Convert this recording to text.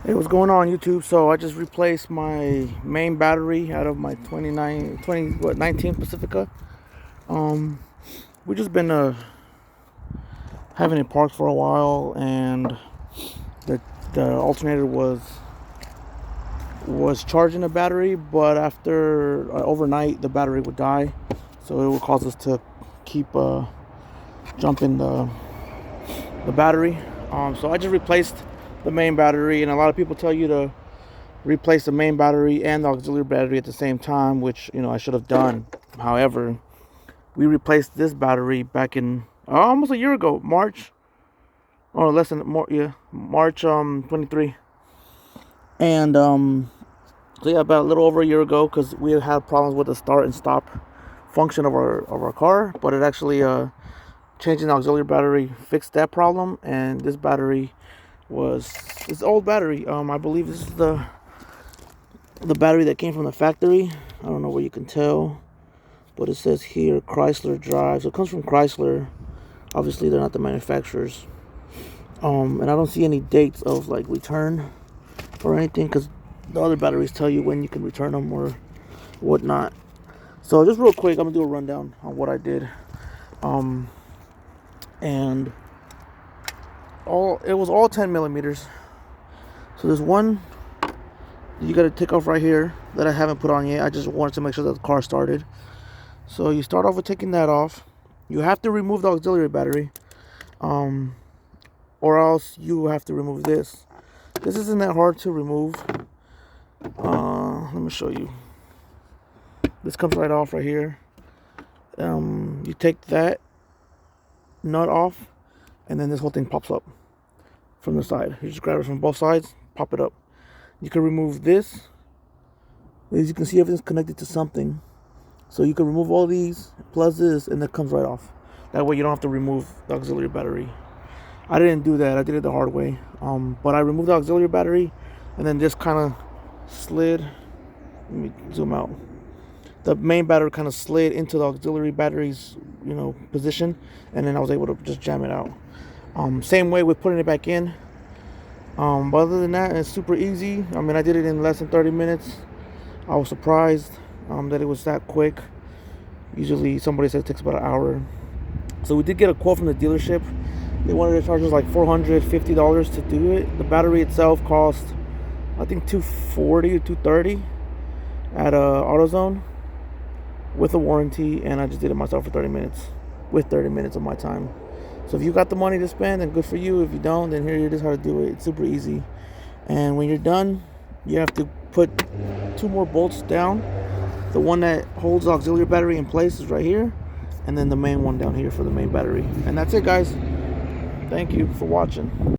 Hey, what's going on YouTube? So I just replaced my main battery out of my 19 Pacifica. Um, we just been having it parked for a while, and the alternator was charging the battery, but after overnight the battery would die, so it would cause us to keep jumping the battery. So I just replaced the main battery, and a lot of people tell you to replace the main battery and the auxiliary battery at the same time, which I should have done. However, we replaced this battery back in almost a year ago, March, or less than more, yeah, March 23, and so yeah, about a little over a year ago, because we had problems with the start and stop function of our car, but it actually changing the auxiliary battery fixed that problem, and this battery was this old battery. I believe this is the battery that came from the factory. I don't know where you can tell, but it says here Chrysler drive. So it comes from Chrysler. Obviously, they're not the manufacturers. And I don't see any dates of like return or anything, because the other batteries tell you when you can return them or whatnot. So just real quick, I'm gonna do a rundown on what I did. And it was all 10 millimeters. So there's one you got to take off right here that I haven't put on yet. I just wanted to make sure that the car started. So you start off with taking that off. You have to remove the auxiliary battery, or else you have to remove this. This isn't that hard to remove. Let me show you. This comes right off right here. You take that nut off, and then this whole thing pops up from the side. You just grab it from both sides, pop it up. You can remove this. As you can see, everything's connected to something. So you can remove all these, plus this, and it comes right off. That way you don't have to remove the auxiliary battery. I didn't do that. I did it the hard way. But I removed the auxiliary battery, and then just kind of slid. Let me zoom out. The main battery kind of slid into the auxiliary battery's, position, and then I was able to just jam it out. Same way with putting it back in. But other than that, it's super easy. I mean, I did it in less than 30 minutes. I was surprised that it was that quick. Usually somebody said it takes about an hour. So we did get a quote from the dealership. They wanted to charge us like $450 to do it. The battery itself cost, I think, $240 or $230 at AutoZone with a warranty, and I just did it myself for 30 minutes with 30 minutes of my time. So if you got the money to spend, then good for you. If you don't, then here it is how to do it. It's super easy. And when you're done, you have to put 2 more bolts down. The one that holds the auxiliary battery in place is right here, and then the main one down here for the main battery. And that's it, guys. Thank you for watching.